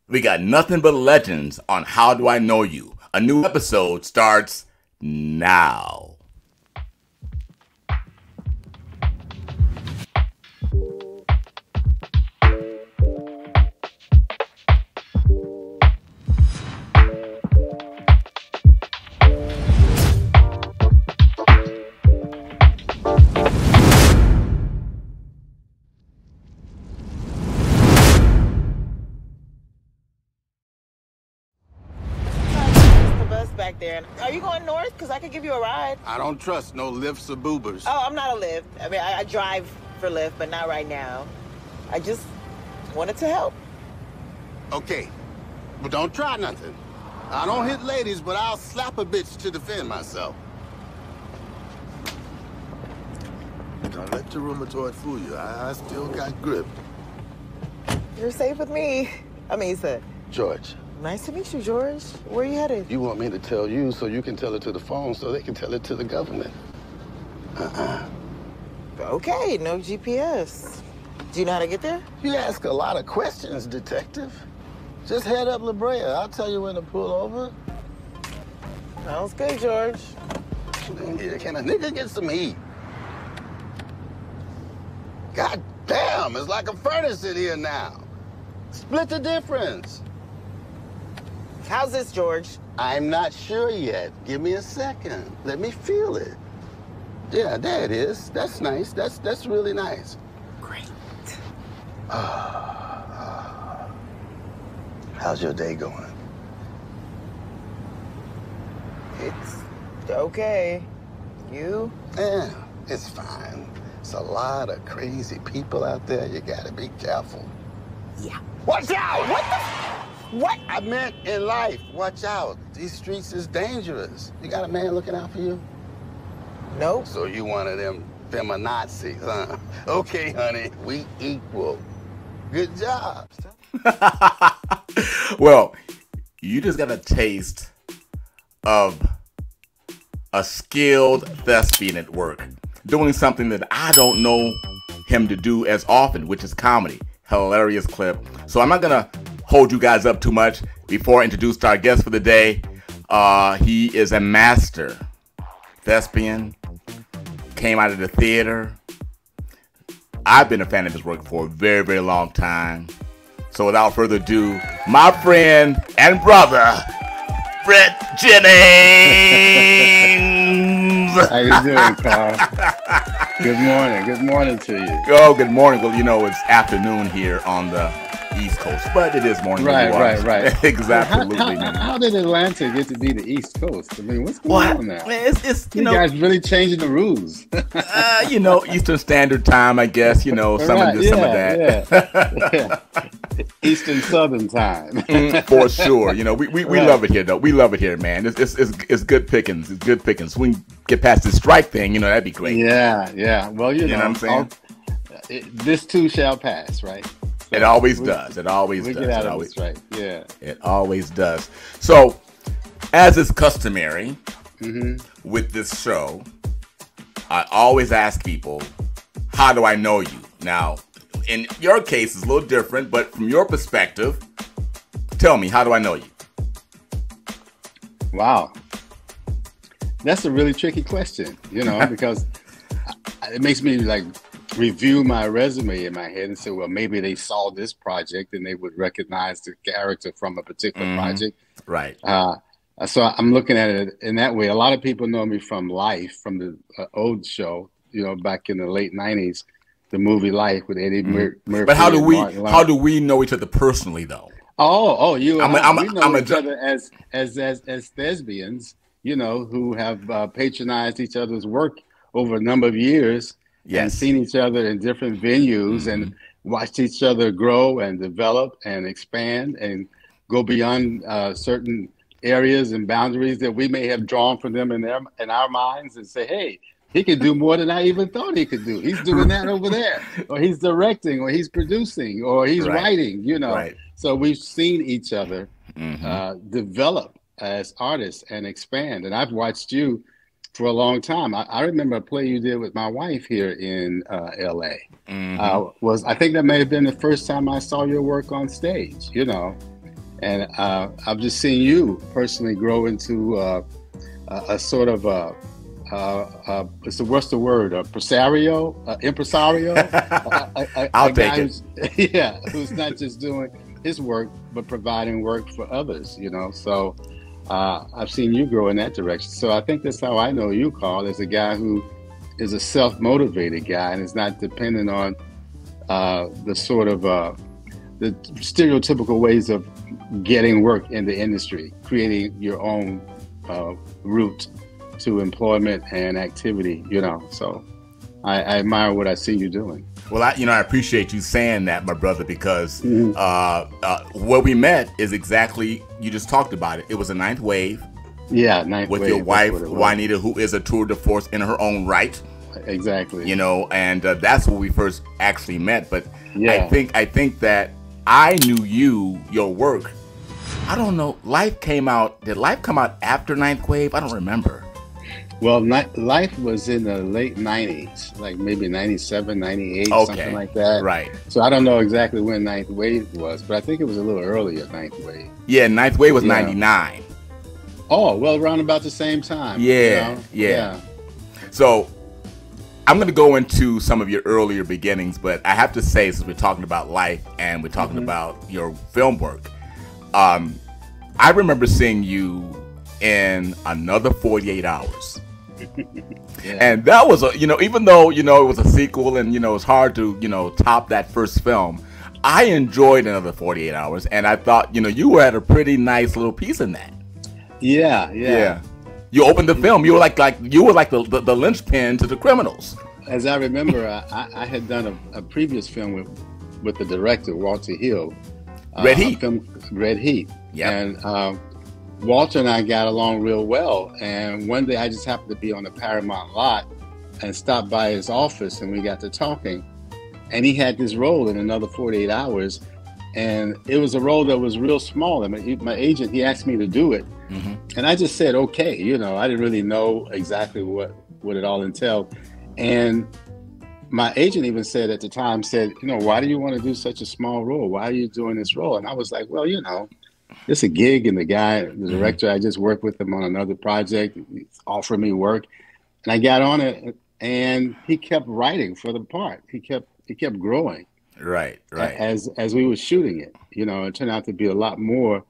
We got nothing but legends on How Do I Know You? A new episode starts now. Back there. Are you going north? Because I could give you a ride. I don't trust no lifts or boobers. Oh, I'm not a Lyft. I mean, I drive for Lyft, but not right now. I just wanted to help. Okay, but don't try nothing. I don't hit ladies, but I'll slap a bitch to defend myself. Don't let your rheumatoid fool you. I still got grip. You're safe with me. I mean, sir. George. Nice to meet you, George. Where are you headed? You want me to tell you so you can tell it to the phone so they can tell it to the government. Okay, no GPS. Do you know how to get there? You ask a lot of questions, detective. Just head up La Brea. I'll tell you when to pull over. Sounds good, George. Can a nigga get some heat? God damn, it's like a furnace in here now. Split the difference. How's this, George? I'm not sure yet. Give me a second. Let me feel it. Yeah, there it is. That's nice. That's really nice. Great. How's your day going? It's okay. You? Yeah, it's fine. It's a lot of crazy people out there. You gotta be careful. Yeah. Watch out! What the? What? I meant in life. Watch out. These streets is dangerous. You got a man looking out for you? Nope. So you one of them feminazis, huh? Okay, honey, we equal. Good job. Well, you just got a taste of a skilled thespian at work, doing something that I don't know him to do as often, which is comedy. Hilarious clip. So I'm not gonna hold you guys up too much before I introduce our guest for the day. He is a master thespian, came out of the theater. I've been a fan of his work for a very, very long time. So without further ado, my friend and brother, Brent Jennings. How you doing, Carl? Good morning. Good morning to you. Oh, good morning. Well, you know, it's afternoon here on the East Coast, but it is morning. Right. Exactly. How did Atlanta get to be the East Coast? I mean, what's going on now? It's you guys really changing the rules. You know, Eastern Standard Time, I guess. You know, some of that. Yeah. Eastern Southern Time. For sure. You know, we love it here, though. We love it here, man. It's good pickings. It's good pickings. We can get past this strike thing. You know, that'd be great. Yeah. Well, you know what I'm saying. This too shall pass, right? It always does. It always does. Get out of this, right? Yeah. It always does. So, as is customary with this show, I always ask people, how do I know you? Now, in your case, it's a little different, but from your perspective, tell me, how do I know you? Wow. That's a really tricky question, you know, because it makes me like review my resume in my head and say, well, maybe they saw this project and they would recognize the character from a particular project. Right. So I'm looking at it in that way. A lot of people know me from Life, from the old show, you know, back in the late 90s, the movie Life with Eddie Murphy. But how do we know each other personally, though? We know each a other as thespians, you know, who have patronized each other's work over a number of years. Yes. And seen each other in different venues and watched each other grow and develop and expand and go beyond certain areas and boundaries that we may have drawn from them in our minds and say, hey, he can do more than I even thought he could do. He's doing that over there, or he's directing, or he's producing, or he's writing, you know. Right. So we've seen each other develop as artists and expand. And I've watched you for a long time. I remember a play you did with my wife here in LA. I think that may have been the first time I saw your work on stage, you know. And I've just seen you personally grow into a sort of what's the word? A impresario, I'll a take guy it. who's not just doing his work but providing work for others. So I've seen you grow in that direction. So I think that's how I know you, Carl, as a guy who is a self-motivated guy and is not dependent on the sort of the stereotypical ways of getting work in the industry, creating your own route to employment and activity, So I admire what I see you doing. Well, I appreciate you saying that, my brother, because where we met is exactly, you just talked about it. It was a Ninth Wave. Yeah, Ninth with Wave. Your wife, Juanita, who is a tour de force in her own right. Exactly. And that's where we first actually met. But yeah. I think that I knew your work. I don't know. Did Life come out after Ninth Wave? I don't remember. Well, Life was in the late 90s, like maybe 97, 98, something like that. Right. So I don't know exactly when Ninth Wave was, but I think it was a little earlier, Ninth Wave. Yeah, Ninth Wave was 99. Oh, well, around about the same time. Yeah. So I'm going to go into some of your earlier beginnings, but I have to say, since we're talking about Life and we're talking about your film work, I remember seeing you in Another 48 Hours. And that was even though it was a sequel and it's hard to top that first film, I enjoyed Another 48 Hours, and I thought you were at a pretty nice little piece in that. Yeah. You opened the film. You were like the linchpin to the criminals. As I remember, I had done a previous film with the director Walter Hill, Red Heat. Red Heat. Yeah. And Walter and I got along real well. And one day I just happened to be on the Paramount lot and stopped by his office, and we got to talking. And he had this role in Another 48 Hours. And it was a role that was real small. I mean, my agent, he asked me to do it. And I just said, okay. I didn't really know exactly what it all entailed. And my agent even said at the time, why do you want to do such a small role? Why are you doing this role? And I was like, well, it's a gig, and the director, I just worked with him on another project, he offered me work, and I got on it, and he kept writing for the part. He kept growing. Right. As we were shooting it, it turned out to be a lot more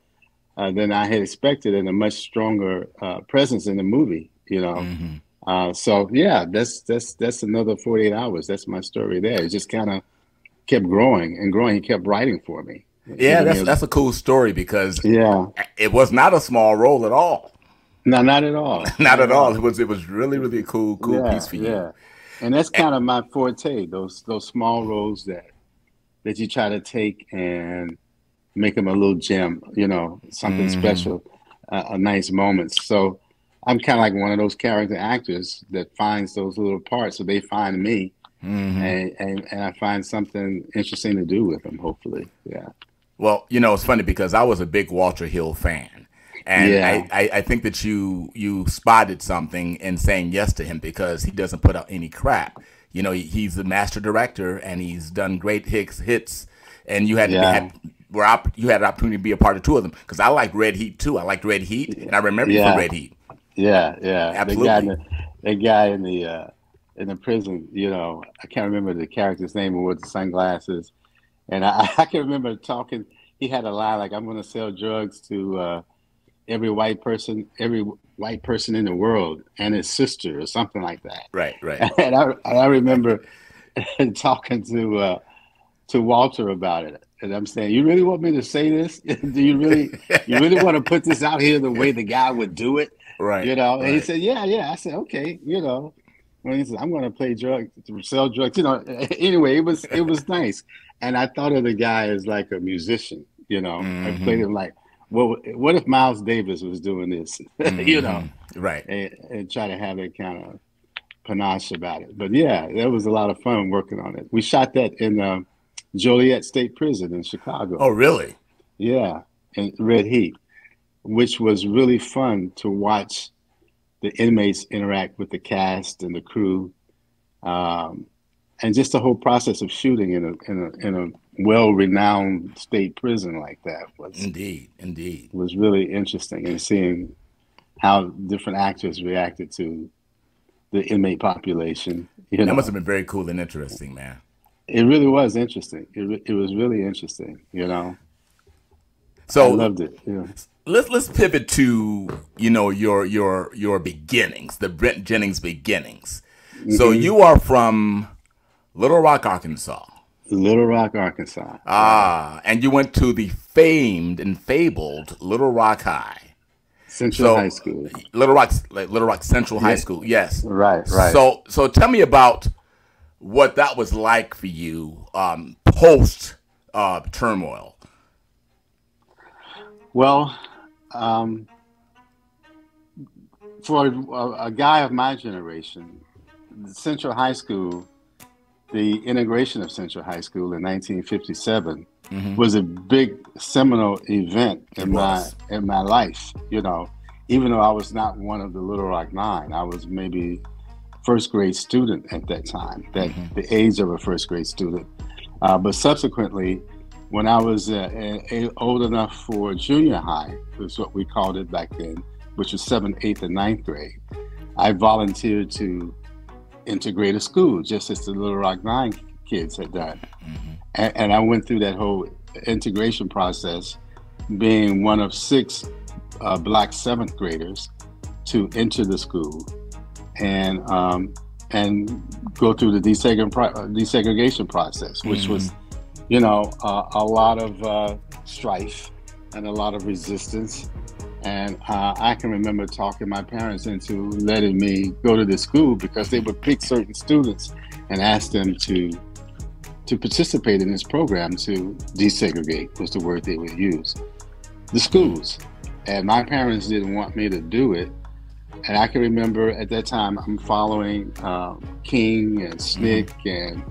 than I had expected, and a much stronger presence in the movie. So yeah, that's Another 48 Hours. That's my story there. It just kind of kept growing and growing. He kept writing for me. Yeah, that's a cool story, because it was not a small role at all. No, not at all. Not at all. It was really, really a cool piece for you. Yeah, and that's kind of my forte. Those small roles that you try to take and make them a little gem. Something special, a nice moment. So I'm kind of like one of those character actors that finds those little parts, so they find me, and I find something interesting to do with them. Hopefully, yeah. Well, it's funny because I was a big Walter Hill fan, and I think that you spotted something in saying yes to him, because he doesn't put out any crap. He's the master director, and he's done great hits, and you had you had an opportunity to be a part of two of them, because I like Red Heat too. I liked Red Heat, and I remember you from Red Heat. Yeah, absolutely. The guy in the prison, I can't remember the character's name, with the sunglasses. And I can remember talking, he had a line like, I'm going to sell drugs to every white person in the world and his sister, or something like that. Right. And I remember talking to Walter about it. And I'm saying, you really want me to say this? Do you really want to put this out here the way the guy would do it? Right. And he said, yeah. I said, okay, when he said, I'm going to play drugs, to sell drugs, anyway, it was nice. And I thought of the guy as like a musician, I played him like, what if Miles Davis was doing this, right. And try to have that kind of panache about it. But yeah, that was a lot of fun working on it. We shot that in Joliet State Prison in Chicago. Oh, really? Yeah, in Red Heat, which was really fun to watch the inmates interact with the cast and the crew, and just the whole process of shooting in well-renowned state prison like that Indeed. was really interesting, and seeing how different actors reacted to the inmate population. That must have been very cool and interesting, man. It really was interesting. It was really interesting, So I loved it. Yeah. let's pivot to your beginnings, the Brent Jennings beginnings. So you are from Little Rock, Arkansas. Little Rock, Arkansas. And you went to the famed and fabled Little Rock High. Central High School. Little Rock Central High School. Yes. Right. So tell me about what that was like for you post turmoil. Well, for a guy of my generation, Central High School, the integration of Central High School in 1957 was a big seminal event in my life. Even though I was not one of the Little Rock Nine, I was maybe first grade student at that time, the age of a first grade student. But subsequently, when I was old enough for junior high, was what we called it back then, which was 7th, 8th, and 9th grade, I volunteered to integrate a school, just as the Little Rock Nine kids had done. And I went through that whole integration process, being one of 6 black 7th graders to enter the school and go through the desegregation process, which was, a lot of strife and a lot of resistance. And I can remember talking my parents into letting me go to the school, because they would pick certain students and ask them to participate in this program to desegregate, was the word they would use, the schools. And my parents didn't want me to do it. And I can remember at that time, I'm following King and Snick and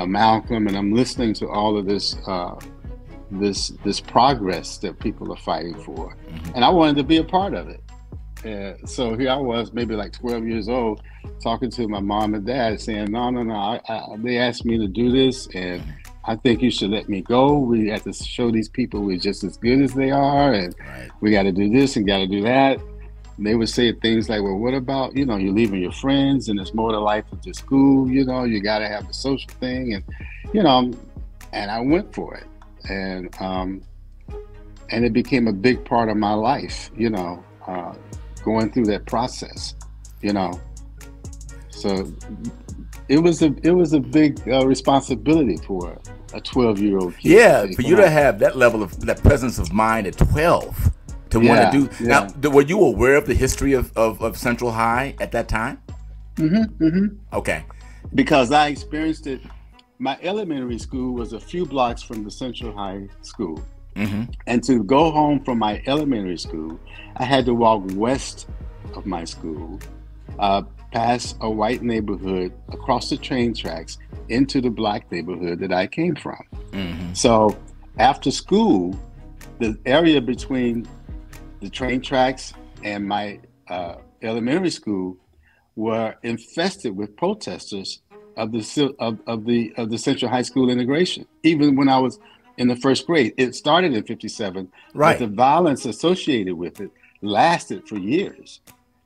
Malcolm, and I'm listening to all of this this progress that people are fighting for. And I wanted to be a part of it. So here I was, maybe like 12 years old, talking to my mom and dad, saying, no, they asked me to do this, and I think you should let me go. We have to show these people we're just as good as they are, and we got to do this and got to do that. And they would say things like, well, what about, you're leaving your friends, and there's more to life than just school, you got to have the social thing. And, and I went for it. And it became a big part of my life, going through that process, So it was a big responsibility for a 12-year-old kid. Yeah, for you to have that level of that presence of mind at 12 to want to do. Yeah. Now, were you aware of the history of Central High at that time? Okay. Because I experienced it. My elementary school was a few blocks from the Central High School. And to go home from my elementary school, I had to walk west of my school, past a white neighborhood, across the train tracks, into the black neighborhood that I came from. So after school, the area between the train tracks and my elementary school were infested with protesters of the Central High School integration. Even when I was in the first grade, it started in '57, but the violence associated with it lasted for years.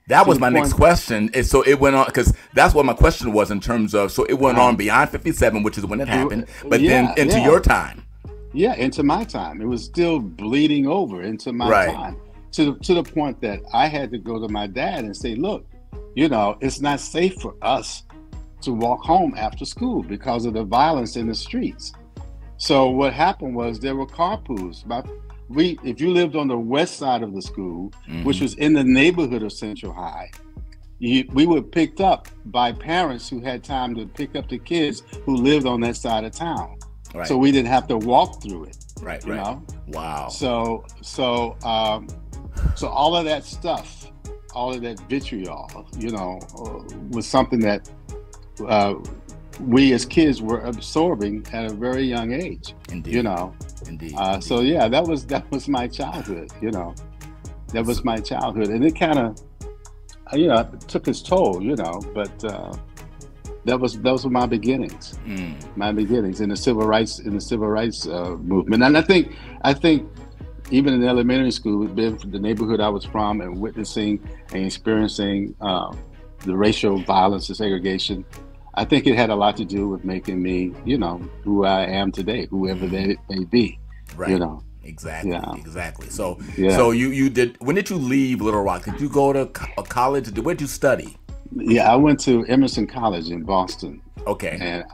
That was my next question. And so it went on, because that's what my question was in terms of, so it went on beyond '57, which is when it happened, but then into your time. Yeah, into my time. It was still bleeding over into my time, to the point that I had to go to my dad and say, look, it's not safe for us to walk home after school because of the violence in the streets. So what happened was there were carpools. If you lived on the west side of the school, which was in the neighborhood of Central High, we were picked up by parents who had time to pick up the kids who lived on that side of town. So we didn't have to walk through it. You know? Wow. So all of that stuff, all of that vitriol, was something that we as kids were absorbing at a very young age. Indeed. Indeed. So yeah, that was my childhood. That was my childhood, and it kind of, took its toll. But those were my beginnings. My beginnings in the civil rights movement. And I think even in elementary school, being from the neighborhood I was from and witnessing and experiencing the racial violence and segregation, I think it had a lot to do with making me, who I am today, whoever that it may be. Right. Exactly. Yeah. Exactly. So you did. When did you leave Little Rock? Did you go to college? Where did you study? Yeah, I went to Emerson College in Boston. Okay. And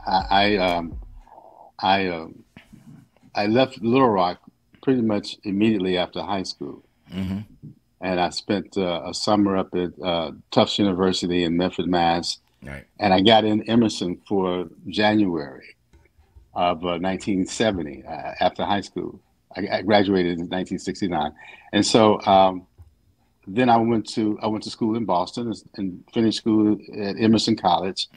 I left Little Rock pretty much immediately after high school. Mm-hmm. And I spent a summer up at Tufts University in Medford, Mass. Right. And I got in Emerson for January of 1970 after high school. I graduated in 1969. And so then I went to school in Boston and finished school at Emerson College,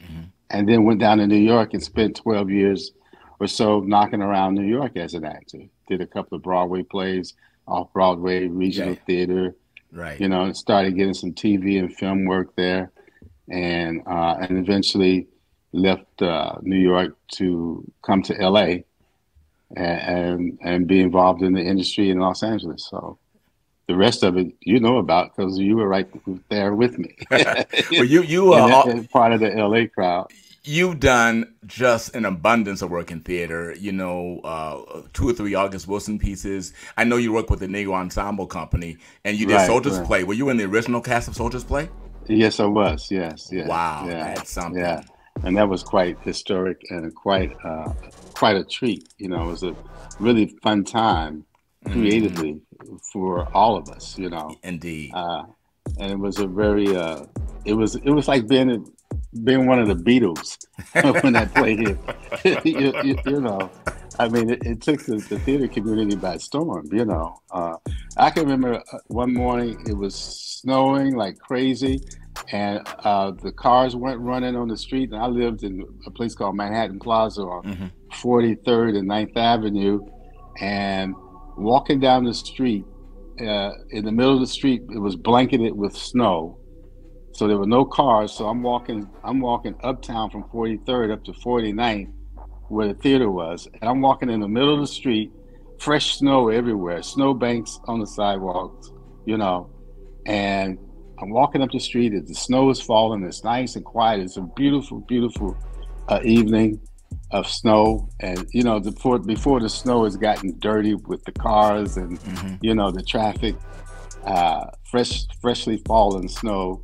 and then went down to New York and spent 12 years or so knocking around New York as an actor. Did a couple of Broadway plays, off-Broadway, regional theater, right? And started getting some TV and film work there, and eventually left New York to come to LA and be involved in the industry in Los Angeles. So the rest of it you know about because you were right there with me. Well, you are part of the LA crowd. You've done just an abundance of work in theater. 2 or 3 August Wilson pieces. I know you work with the Negro Ensemble company, and you did Soldier's Play. Were you in the original cast of Soldier's Play? Yes, I was. Yes. Wow, that's something. Yeah, and that was quite historic and quite a treat. It was a really fun time creatively for all of us. Indeed. And it was a very it was like being one of the Beatles when that play hit. I mean, it took the theater community by storm. I can remember one morning it was snowing like crazy, and the cars weren't running on the street. And I lived in a place called Manhattan Plaza on 43rd and 9th Avenue, and walking down the street, in the middle of the street, it was blanketed with snow. So there were no cars. So I'm walking uptown from 43rd up to 49th, where the theater was. And I'm walking in the middle of the street, fresh snow everywhere, snow banks on the sidewalks, and I'm walking up the street as the snow is falling. It's nice and quiet. It's a beautiful, beautiful evening of snow. And, before the snow has gotten dirty with the cars and, the traffic, freshly fallen snow.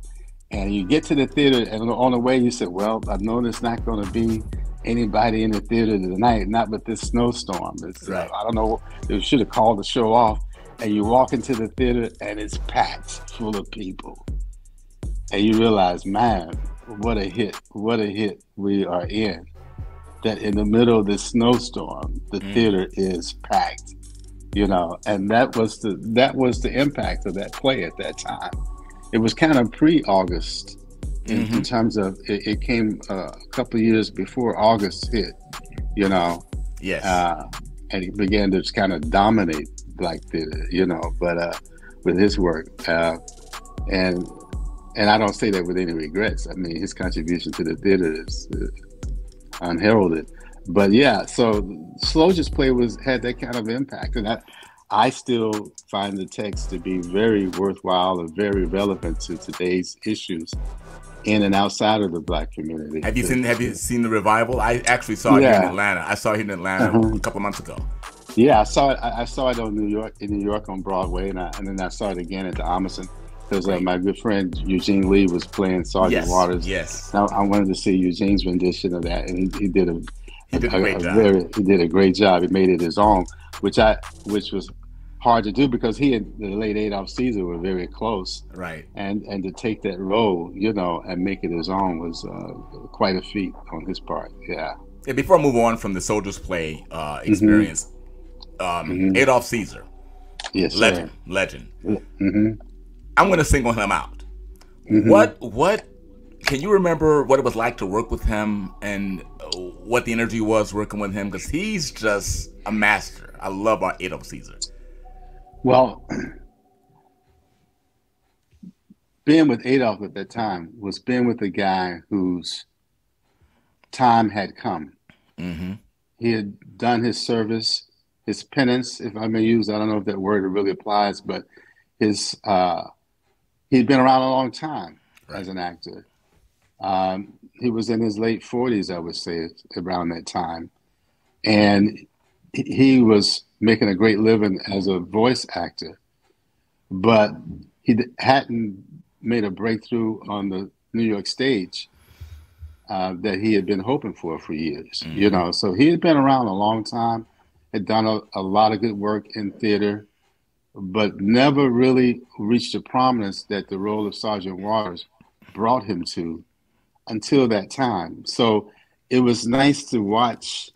And you get to the theater, and on the way you said, well, I know there's not going to be anybody in the theater tonight, not with this snowstorm. It's, I don't know, they should have called the show off. And you walk into the theater, and it's packed full of people. And you realize, man, what a hit we are in. That in the middle of this snowstorm, the theater is packed, and that was the impact of that play at that time. It was kind of pre-August in terms of it came a couple of years before August hit, Yes. And he began to kind of dominate Black theater, but with his work, and I don't say that with any regrets. I mean, his contribution to the theater is unheralded. But yeah, so Soldier's Play had that kind of impact, and I still find the text to be very worthwhile and very relevant to today's issues in and outside of the Black community. Have you seen the revival? I actually saw it here in Atlanta. I saw it in Atlanta a couple of months ago. Yeah, I saw it. I saw it in New York on Broadway, and then I saw it again at the Emerson because my good friend Eugene Lee was playing Sergeant Waters. Yes. I wanted to see Eugene's rendition of that, and he did a great job. He did a great job. He made it his own, which was hard to do because he and the late Adolph Caesar were very close. Right. And to take that role, and make it his own was quite a feat on his part. Yeah. And before I move on from the Soldier's Play experience, Adolph Caesar. Yes, legend. I'm going to single him out. What can you remember what it was like to work with him and what the energy was working with him? Because he's just a master. I love our Adolph Caesar. Well, being with Adolph at that time was being with a guy whose time had come. Mm-hmm. He had done his service, his penance, if I may use, I don't know if that word really applies, but his he'd been around a long time as an actor. He was in his late 40s, I would say, around that time. And he was making a great living as a voice actor, but he hadn't made a breakthrough on the New York stage that he had been hoping for years, you know. So he had been around a long time, had done a lot of good work in theater, but never really reached the prominence that the role of Sergeant Waters brought him to until that time. So it was nice to watch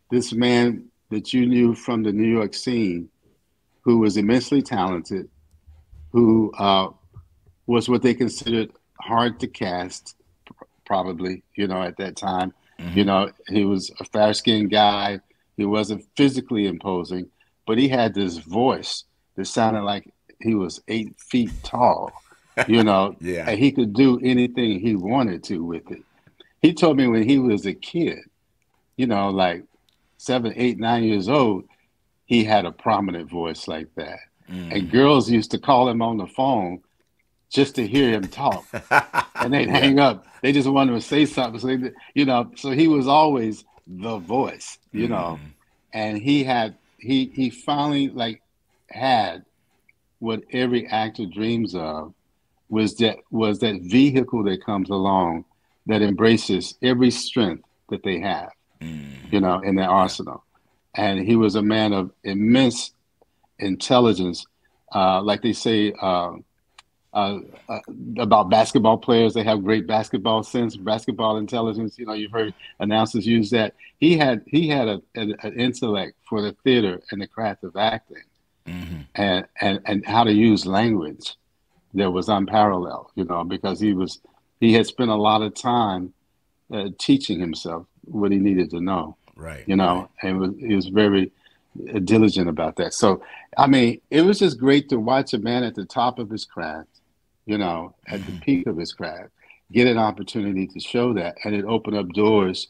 this man that you knew from the New York scene, who was immensely talented, who was what they considered hard to cast, probably, you know, at that time. You know, he was a fair-skinned guy. He wasn't physically imposing, but he had this voice that sounded like he was 8 feet tall, you know, and he could do anything he wanted to with it. He told me when he was a kid, you know, like 7, 8, 9 years old, he had a prominent voice like that. And girls used to call him on the phone just to hear him talk. And they'd hang up. They just wanted to say something. So they, you know, so he was always the voice, you know. And he finally like had what every actor dreams of, was that vehicle that comes along that embraces every strength that they have, you know, in their arsenal. And he was a man of immense intelligence. Like they say about basketball players, they have great basketball sense, basketball intelligence. You know, you've heard announcers use that. He had an intellect for the theater and the craft of acting, and how to use language that was unparalleled. You know, because he had spent a lot of time teaching himself what he needed to know. Right. You know, and he was very diligent about that. So, I mean, it was just great to watch a man at the top of his craft, you know, at the peak of his craft, get an opportunity to show that. And it opened up doors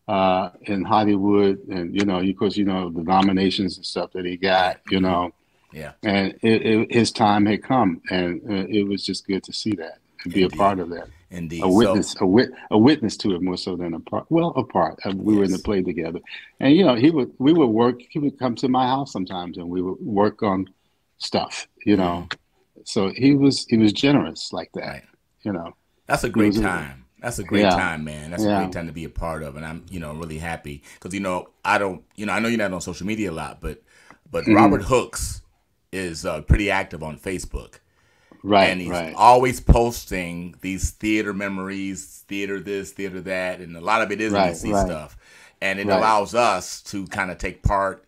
in Hollywood. And, you know, of course, you know, the nominations and stuff that he got, you know. Yeah. And his time had come. And it was just good to see that and be a part of that. Indeed. A witness, a witness to it more so than a part. Well, a part. We were in the play together. And, you know, he would come to my house sometimes and we would work on stuff, you know. So he was generous like that, you know. That's a great time. That's a great time, man. That's a great time to be a part of. And I'm, you know, really happy because, you know, I know you're not on social media a lot, but Robert Hooks is pretty active on Facebook. Right, and he's always posting these theater memories, theater this, theater that, and a lot of it is NBC stuff. And it allows us to kind of take part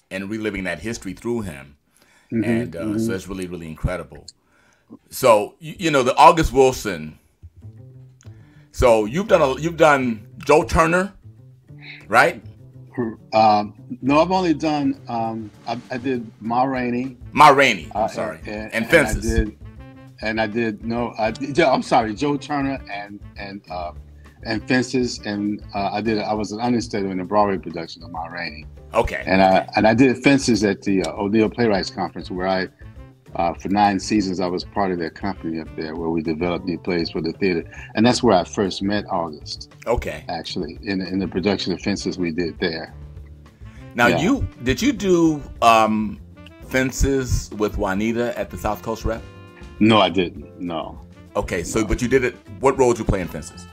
in reliving that history through him. And so it's really, really incredible. So, you know, the August Wilson. So you've done Joe Turner, right? No, I've only done, I did Ma Rainey. Ma Rainey, I'm sorry. And Fences. I'm sorry, Joe Turner and Fences, and I was an understudy in the Broadway production of Ma Rainey. Okay. And I did Fences at the O'Neill Playwrights Conference, where for 9 seasons I was part of their company up there, where we developed new plays for the theater, and that's where I first met August. Okay. Actually, in the production of Fences we did there. Now, did you do Fences with Juanita at the South Coast Rep? No, I didn't. No. Okay, so but you did it. What role did you play in Fences?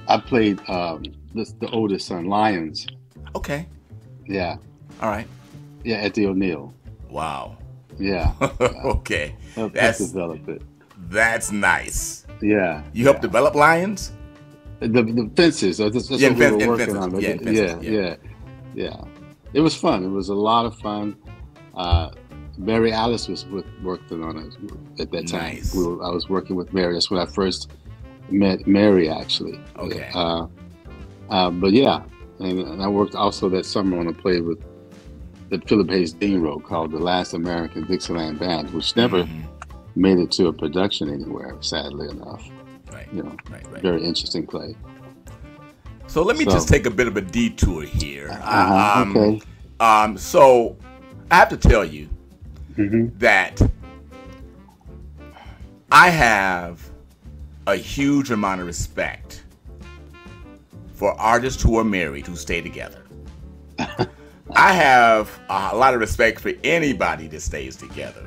I played the oldest son, Lyons. Okay. Yeah. All right. Yeah, at the O'Neill. Wow. Yeah. Okay. That's develop it. That's nice. Yeah. You helped develop Lyons? The Fences. That's what we were working on. Yeah. It was fun. It was a lot of fun. Mary Alice was working on it at that time. Nice. I was working with Mary. That's when I first met Mary, actually. Okay. But yeah, and I worked also that summer on a play that Philip Hayes Dean wrote called The Last American Dixieland Band, which never made it to a production anywhere, sadly enough. Right. You know, very interesting play. So let me just take a bit of a detour here. Okay. So I have to tell you that I have a huge amount of respect for artists who are married who stay together. I have a lot of respect for anybody that stays together.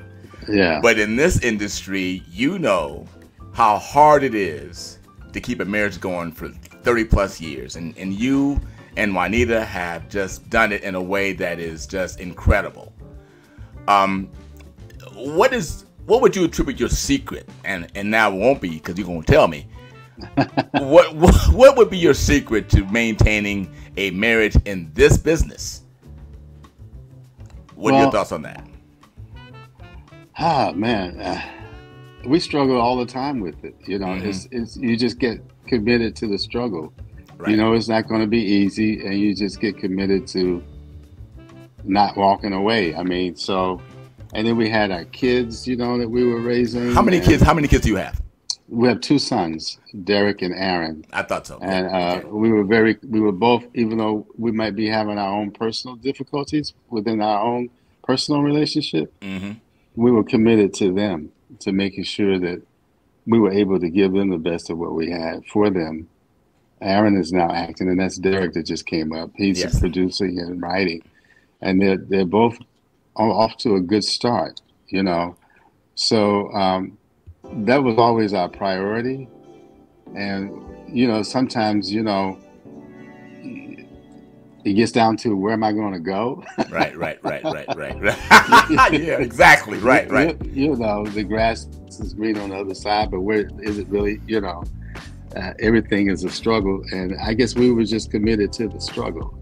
Yeah. But in this industry, you know how hard it is to keep a marriage going for 30 plus years. And you and Juanita have just done it in a way that is just incredible. What would you attribute your secret? And now it won't be because you're going to tell me. What would be your secret to maintaining a marriage in this business? What are your thoughts on that? Man, we struggle all the time with it. You know, it's you just get committed to the struggle. Right. You know, it's not going to be easy, and you just get committed to not walking away. I mean, so, and then we had our kids, you know, that we were raising. How many kids? How many kids do you have? We have 2 sons, Derek and Aaron. I thought so. And we were both, even though we might be having our own personal difficulties within our own personal relationship, we were committed to them, to making sure that we were able to give them the best of what we had for them. Aaron is now acting, and that's Derek that just came up. He's producing and writing, and they're both off to a good start, you know. So that was always our priority. And, you know, sometimes, you know, it gets down to where am I going to go? Right. Yeah, exactly. Right. You know, the grass is green on the other side, but where is it really, you know? Everything is a struggle. And I guess we were just committed to the struggle.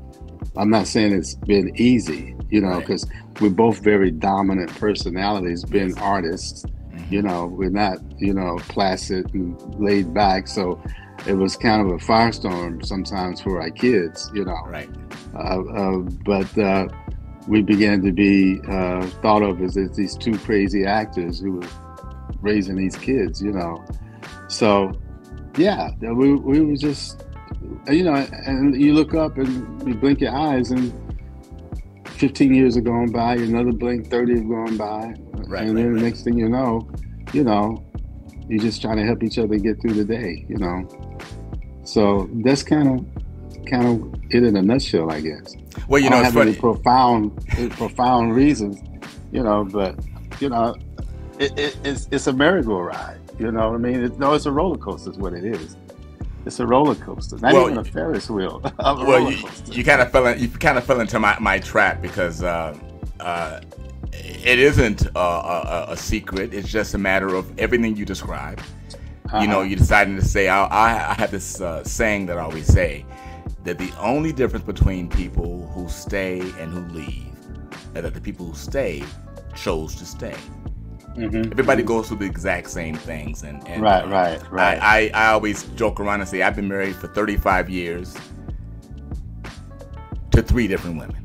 I'm not saying it's been easy, you know, because we're both very dominant personalities, being artists. You know, we're not, you know, placid and laid back. So it was kind of a firestorm sometimes for our kids, you know. Right. But we began to be thought of as these 2 crazy actors who were raising these kids, you know. So, yeah, we were just, you know, and you look up and you blink your eyes and 15 years are going by, another blink, 30 are going by. And then the next thing you know, you're just trying to help each other get through the day, you know. So that's kind of it in a nutshell, I guess. Well, you know, it's funny. Profound reasons, you know, but you know, it's a merry-go-round. You know what I mean? It's a roller coaster. Is what it is. It's a roller coaster, not even a Ferris wheel. You kind of fell into my trap because it isn't a secret. It's just a matter of everything you described. You know, you deciding to say, I have this saying that I always say, that the only difference between people who stay and who leave is that the people who stay chose to stay. Everybody goes through the exact same things. And right. I always joke around and say, I've been married for 35 years to 3 different women.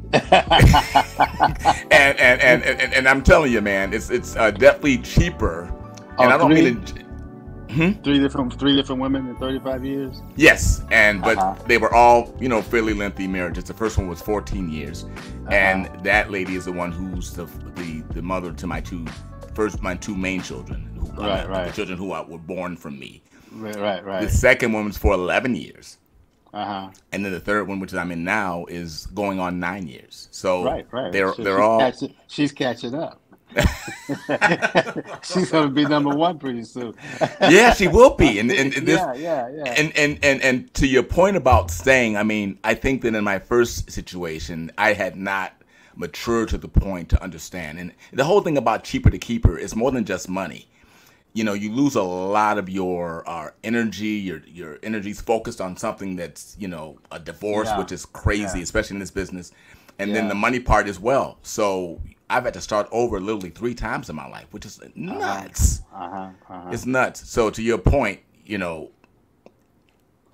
and I'm telling you, man, it's definitely cheaper. And I don't mean to. 3 different women in 35 years. Yes, but they were all, you know, fairly lengthy marriages. The first one was 14 years, and that lady is the one who's the mother to my 2 main children. The children who were born from me. Right. The second one was for 11 years. And then the third one, which I'm in now, is going on 9 years. So they're all. She's catching up. She's gonna be number 1 pretty soon. Yeah, she will be. And this, yeah. And to your point about staying, I mean, I think that in my first situation, I had not matured to the point to understand. And the whole thing about cheaper to keeper is more than just money. You know, you lose a lot of your energy. Your energy's focused on something that's, you know, a divorce, which is crazy, especially in this business. And then the money part as well. So I've had to start over literally 3 times in my life, which is nuts. It's nuts. So to your point, you know,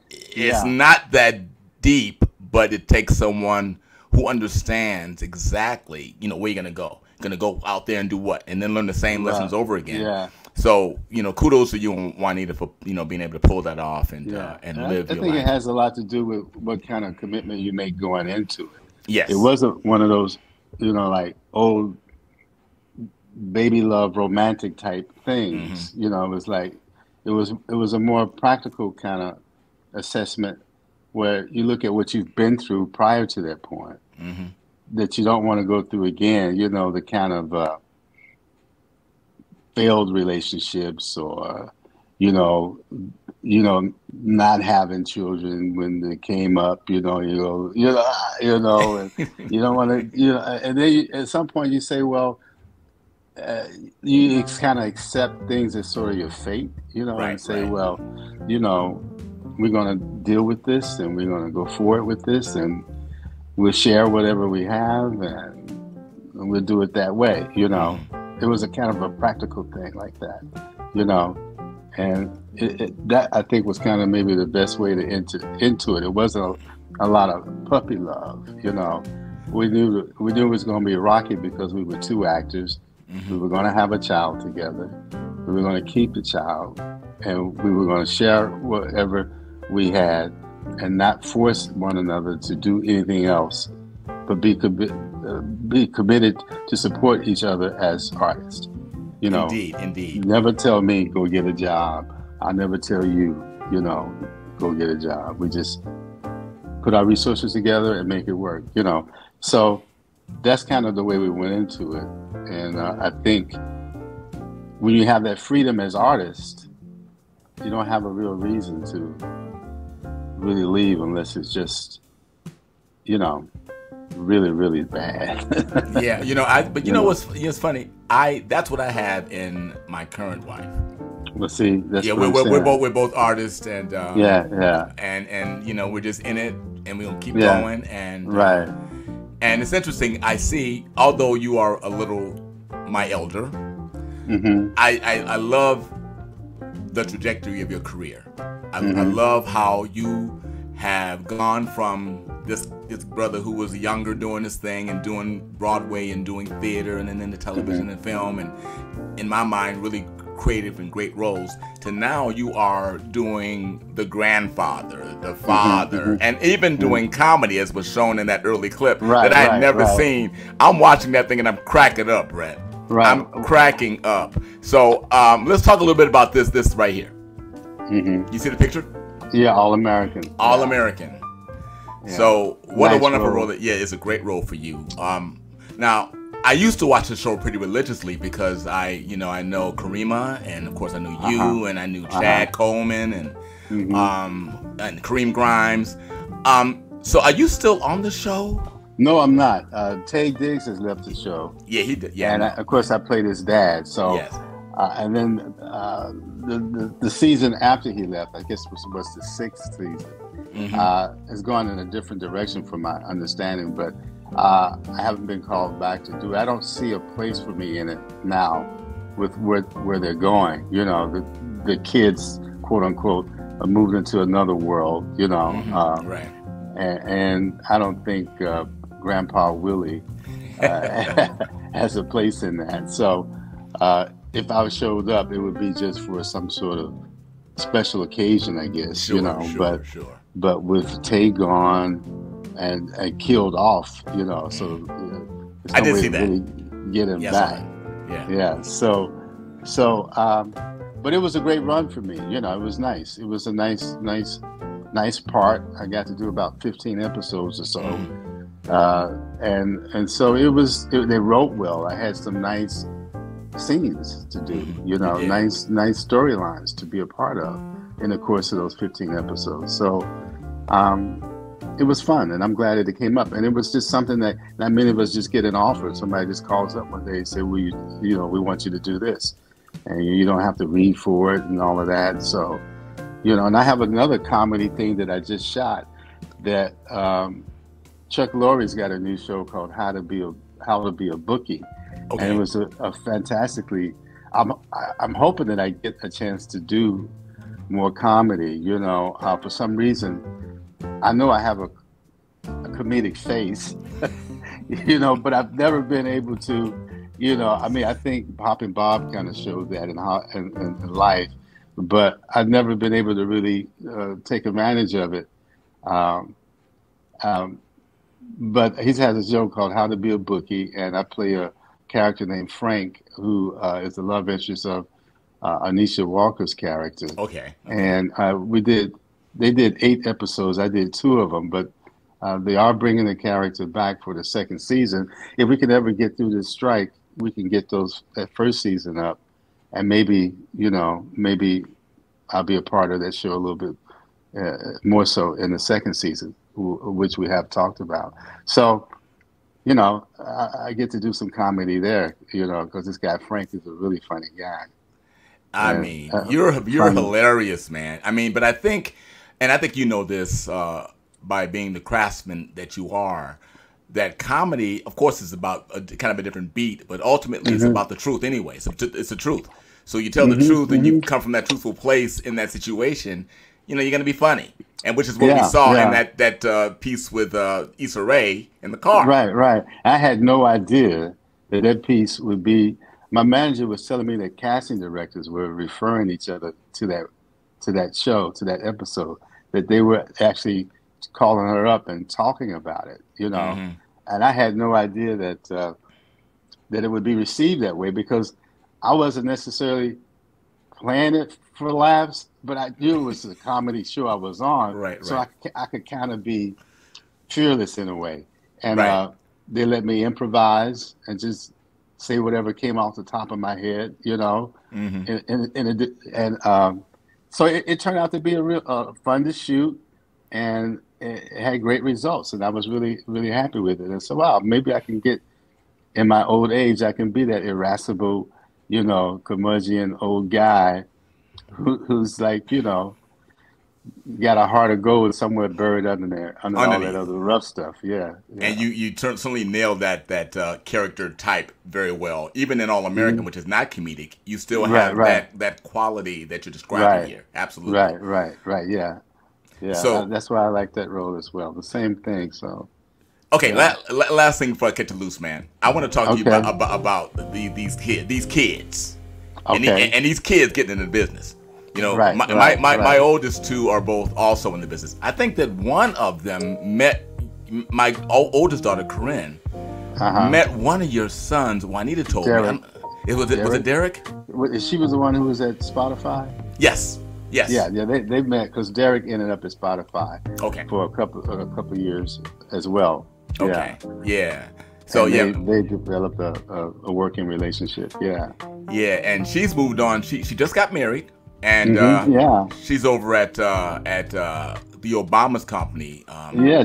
it's not that deep, but it takes someone who understands exactly, you know, where you're going to go. Going to go out there and do what? And then learn the same lessons over again. So, kudos to you and Juanita for, being able to pull that off and live I your think life. it has a lot to do with what kind of commitment you make going into it. Yes. It wasn't one of those, like old baby love romantic type things. It was like, it was a more practical kind of assessment where you look at what you've been through prior to that point that you don't want to go through again, the kind of failed relationships or, not having children when they came up, and you don't want to, and then at some point you say, well, you kind of accept things as sort of your fate, and say, well, we're going to deal with this and we're going to go forward with this and we'll share whatever we have and we'll do it that way, It was a kind of a practical thing like that, and that I think was kind of maybe the best way to enter into it. It wasn't a lot of puppy love, We knew it was going to be rocky because we were two actors. We were going to have a child together. We were going to keep the child, and we were going to share whatever we had and not force one another to do anything else, but be committed to support each other as artists. Indeed. Never tell me, go get a job. I'll never tell you, go get a job. We just put our resources together and make it work, So that's kind of the way we went into it. And I think when you have that freedom as artists, you don't have a real reason to really leave unless it's just, really, really bad. Yeah, what's funny? That's what I have in my current wife. Well, see, that's we're both artists, and yeah, and we're just in it, and we'll keep going, and right. And it's interesting. I see, although you are a little my elder, I love the trajectory of your career. I love how you have gone from this brother who was younger doing this thing and doing Broadway and doing theater and then into television and film and, in my mind, really creative and great roles, to now you are doing the grandfather, the father, and even doing comedy, as was shown in that early clip that I had never seen. I'm watching that thing and I'm cracking up, Brent. I'm cracking up. So let's talk a little bit about this right here. You see the picture? Yeah, All American. All American. Yeah. So what nice a wonderful role. It's a great role for you. Now, I used to watch the show pretty religiously because I know Karima, and of course I knew you, and I knew Chad Coleman and Kareem Grimes. So are you still on the show? No, I'm not. Tay Diggs has left the show. Yeah, he did. Yeah, and of course I played his dad. So, yes. And then the season after he left, I guess was the 6th season, has gone in a different direction from my understanding. But I haven't been called back to do it. I don't see a place for me in it now, with where they're going. The kids, quote unquote, are moved into another world. Right. And I don't think Grandpa Willie has a place in that. So if I showed up, it would be just for some sort of special occasion, I guess. Sure. But with Tay gone and killed off, so there's I no did way see to that. really get him back. Yeah. So, but it was a great run for me. It was nice. It was a nice part. I got to do about 15 episodes or so. And so they wrote well. I had some nice scenes to do, nice storylines to be a part of in the course of those 15 episodes. So it was fun, and I'm glad that it came up. And it was just something that not many of us just get an offer. Somebody just calls up one day and say, we want you to do this. And you don't have to read for it and all of that. So, and I have another comedy thing that I just shot that Chuck Lorre's got a new show called How to Be a Bookie. Okay. And it was a fantastically, I'm hoping that I get a chance to do more comedy, for some reason. I know I have a comedic face, but I've never been able to You know, I mean, I think Pop and Bob kind of showed that in how in life, but I've never been able to really take advantage of it. Um, um, but he's has a show called How to Be a Bookie, and I play a character named Frank, who is the love interest of Anisha Walker's character. Okay. And they did 8 episodes. I did 2 of them, but they are bringing the character back for the second season. If we can ever get through this strike, we can get that first season up, and maybe maybe I'll be a part of that show a little bit more so in the second season, which we have talked about. So, I get to do some comedy there, because this guy Frank is a really funny guy. I mean, you're hilarious, man. I mean, but I think you know this by being the craftsman that you are, that comedy, of course, is about kind of a different beat, but ultimately it's about the truth anyway. So it's the truth. So you tell the truth and you come from that truthful place in that situation, you're going to be funny. And which is what we saw in that piece with Issa Rae in the car. Right. I had no idea that piece would be. My manager was telling me that casting directors were referring each other to that show, to that episode, that they were actually calling her up and talking about it, And I had no idea that it would be received that way, because I wasn't necessarily playing it for laughs, but I knew it was a comedy show I was on, right. So I could kind of be fearless in a way, and they let me improvise and just say whatever came off the top of my head, So it turned out to be a real fun to shoot, and it had great results, and I was really, really happy with it. And so, wow, maybe I can get, in my old age, I can be that irascible, curmudgeon old guy who's like, got a heart of gold somewhere buried under all that other rough stuff. Yeah. And you certainly nailed that character type very well. Even in All American, which is not comedic, you still have that quality that you're describing here. Absolutely. Right. Yeah. So that's why I like that role as well. The same thing. So. Okay. Last thing before I get to loose, man. I want to talk to you about these kids. Okay. And these kids getting into business. My oldest 2 are both also in the business. I think that one of them met my oldest daughter, Corinne, met one of your sons. Juanita told me. Was it Derek? She was the one who was at Spotify? Yes. Yeah. They met because Derek ended up at Spotify. Okay. For a couple years as well. Okay. Yeah. So they developed a working relationship. Yeah. Yeah, and she's moved on. She just got married. And she's over at the Obama's company.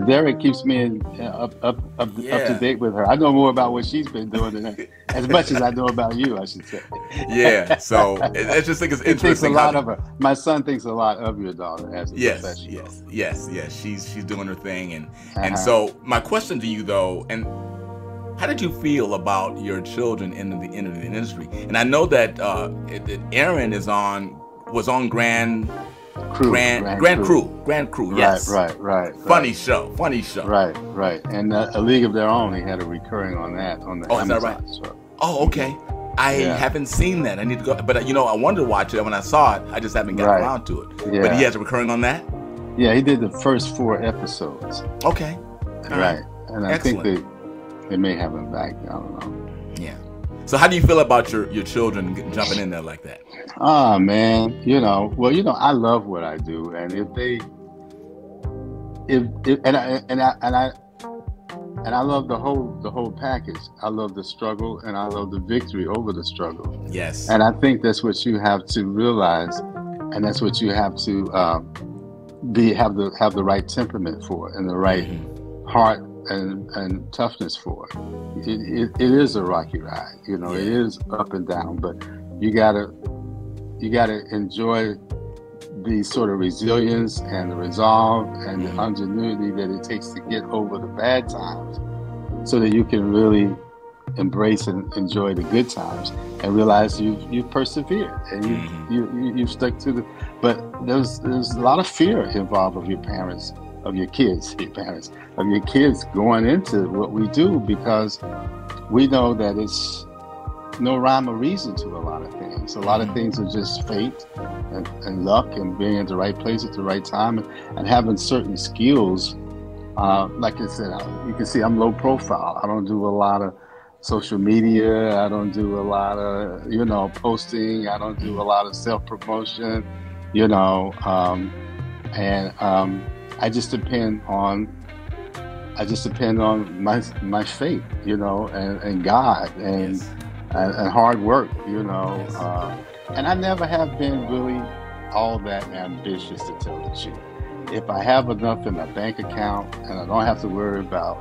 Derek keeps me up to date with her. I know more about what she's been doing than as much as I know about you, I should say. Yeah, so I just think it's interesting. Thinks a lot of her. My son thinks a lot of your daughter as a professional. Yes. She's doing her thing, and so my question to you though, and how did you feel about your children in the industry? And I know that Aaron was on Grand Crew. Yes. Right. Funny show. Right. And A League of Their Own, they had a recurring on that on the Amazon. Is that right? So. Oh, okay. I haven't seen that. I need to go, but I wanted to watch it when I saw it. I just haven't gotten around to it. Yeah. But he has a recurring on that. Yeah, he did the first 4 episodes. Okay. Right. And I think they may have him back. I don't know. Yeah. So how do you feel about your children jumping in there like that? Oh man, I love what I do, and I love the whole package. I love the struggle, and I love the victory over the struggle. Yes. And I think that's what you have to realize, and that's what you have to have the right temperament for, and the right heart and toughness for. It is a rocky ride, It is up and down, but you gotta enjoy the sort of resilience and the resolve and the ingenuity that it takes to get over the bad times, so that you can really embrace and enjoy the good times and realize you've persevered and you've stuck to the. But there's a lot of fear involved of your parents. Of your kids going into what we do, because we know that no rhyme or reason to a lot of things. A lot of things are just fate and luck and being at the right place at the right time and having certain skills. Like I said, you can see I'm low profile. I don't do a lot of social media. I don't do a lot of, posting. I don't do a lot of self-promotion, I just depend on my faith, and God and hard work, and I never have been really all that ambitious, to tell the truth. If I have enough in my bank account and I don't have to worry about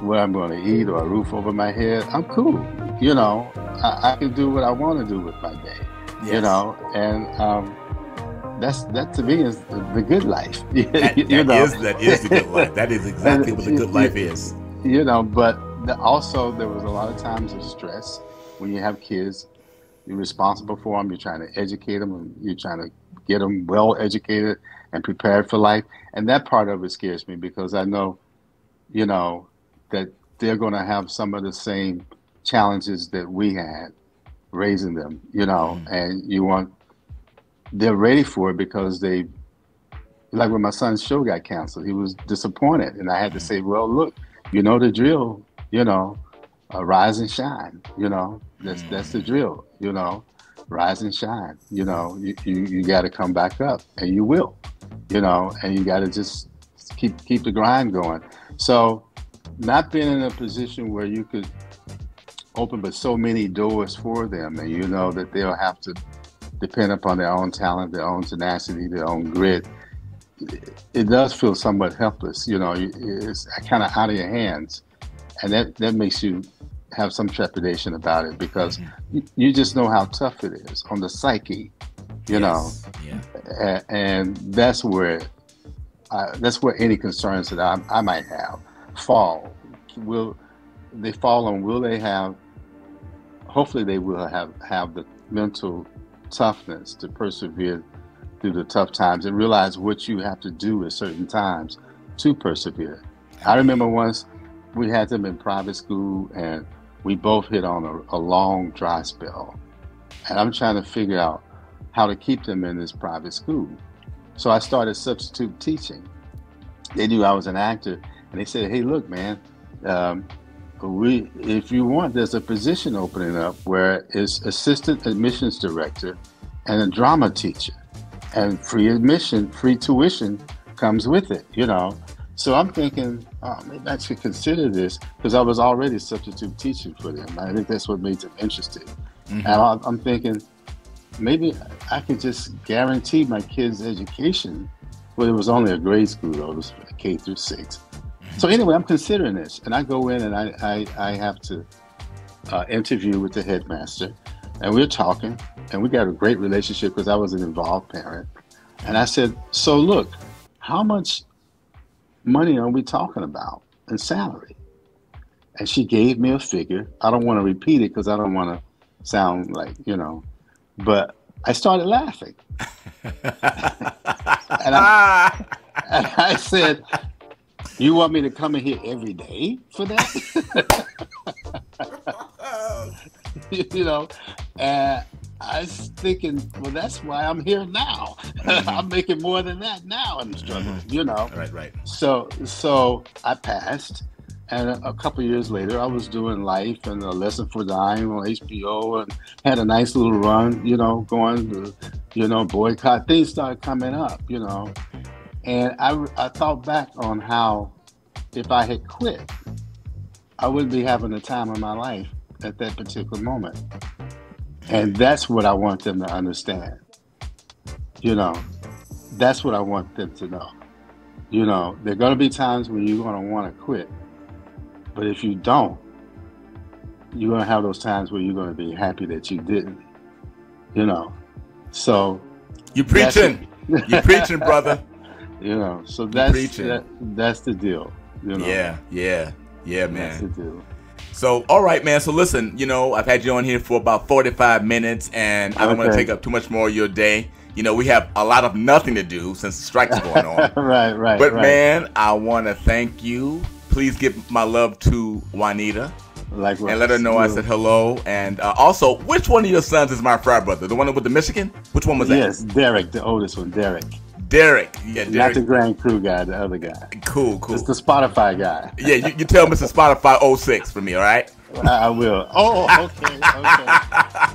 what I'm going to eat or a roof over my head, I'm cool. I can do what I want to do with my day, and that to me is the good life. That is the good life. That is exactly what the good life is. But also there was a lot of times of stress when you have kids. You're responsible for them. You're trying to educate them, and you're trying to get them well educated and prepared for life. And that part of it scares me because I know, that they're going to have some of the same challenges that we had raising them, and they're ready for it because like when my son's show got canceled, he was disappointed. And I had to say, well, look, the drill, rise and shine, that's the drill, rise and shine, you got to come back up, and you will, and you got to just keep the grind going. So not being in a position where you could open but so many doors for them, and that they'll have to depend upon their own talent, their own tenacity, their own grit, it does feel somewhat helpless. It's kind of out of your hands, and that makes you have some trepidation about it because you just know how tough it is on the psyche, and that's where any concerns that I might have fall. Will they fall on? Will they have? Hopefully, they will have the mental toughness to persevere through the tough times and realize what you have to do at certain times to persevere. I remember once we had them in private school and we both hit on a long dry spell, and I'm trying to figure out how to keep them in this private school. So I started substitute teaching. They knew I was an actor, and they said, hey, look, man, if you want, there's a position opening up where it's assistant admissions director and a drama teacher, and free admission, free tuition comes with it, So I'm thinking, maybe I should consider this because I was already substitute teaching for them. I think that's what made them interested. And I'm thinking, maybe I could just guarantee my kids' education. Well, it was only a grade school, though. It was K through 6. So anyway, I'm considering this, and I go in and I have to interview with the headmaster, and we're talking, and we got a great relationship because I was an involved parent. And I said, so look, how much money are we talking about in salary? And she gave me a figure. I don't want to repeat it because I don't want to sound like, but I started laughing. and I said, you want me to come in here every day for that? And I was thinking, well, that's why I'm here now. I'm making more than that now in the struggle, Right. So I passed, and a couple of years later, I was doing Life and A Lesson for Dying on HBO, and had a nice little run, going to, boycott. Things started coming up, and I thought back on how if I had quit, I wouldn't be having the time of my life at that particular moment. And that's what I want them to understand. That's what I want them to know. There are going to be times when you're going to want to quit. But if you don't, you're going to have those times where you're going to be happy that you didn't. So you preaching. You preaching, brother. So that's the deal. Yeah, man. That's the deal. So, all right, man. So, listen, I've had you on here for about 45 minutes, and I don't want to take up too much more of your day. We have a lot of nothing to do since the strike's going on. Right. But, man, I want to thank you. Please give my love to Juanita. Likewise. And let her know I said hello. And also, which one of your sons is my frat brother? The one with the Michigan? Which one was that? Yes, Derek, the oldest one, Derek. Derek. Yeah, Derek. Not the Grand Crew guy, the other guy. Cool. It's the Spotify guy. Yeah, you tell Mr. Spotify 06 for me, all right? I will. Oh, okay.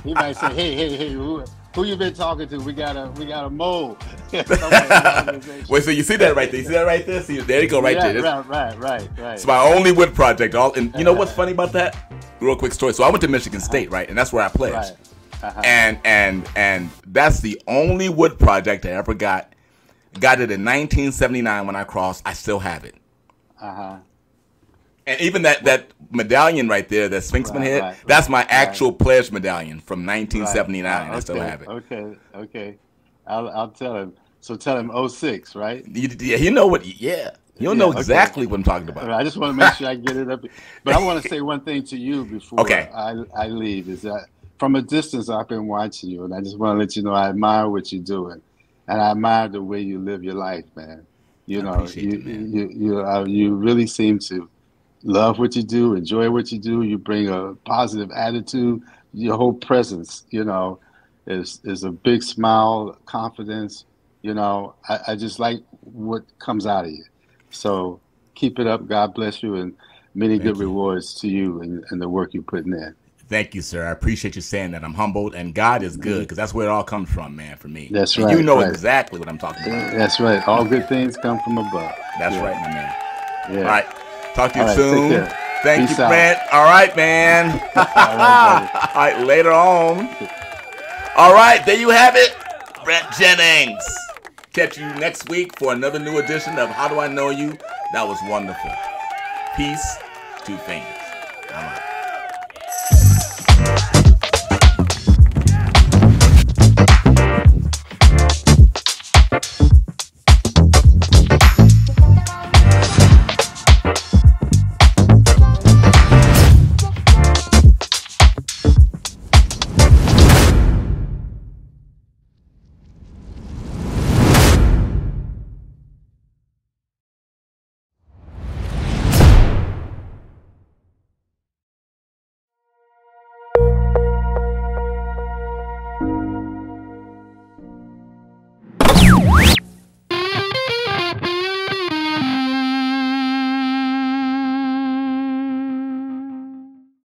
He might say, hey, who you been talking to? We got a mole. Wait, so you see that right there? You see that right there? See, there you go, right there. Right. It's my only wood project. And you know what's funny about that? Real quick story. So I went to Michigan State, right? And that's where I pledged. Right. And that's the only wood project I ever got. Got it in 1979 when I crossed. I still have it. And even that medallion right there, that Sphinxman head, that's my actual pledge medallion from 1979. I still have it. Okay. I'll tell him. So tell him 06, right? Yeah, you know what? Yeah. You'll know exactly what I'm talking about. I just want to make sure I get it up. But I want to say one thing to you before I leave, is that from a distance I've been watching you, and I just want to let you know I admire what you're doing. And I admire the way you live your life, man. You know, you really seem to love what you do, enjoy what you do. You bring a positive attitude. Your whole presence, you know, is a big smile, confidence. You know, I just like what comes out of you. So keep it up. God bless you, and many good rewards to you and the work you're putting in. Thank you, sir. I appreciate you saying that. I'm humbled, and God is good, because that's where it all comes from, man, for me. That's and right. You know exactly what I'm talking about. That's right. All good things come from above. That's right, my man. Yeah. All right. Talk to you soon. soon. Thank Peace you, out. Brent. All right, man. All right, all right, later on. All right, there you have it. Brent Jennings. Catch you next week for another new edition of How Do I Know You? That was wonderful. Peace, 2 fingers. I'm out.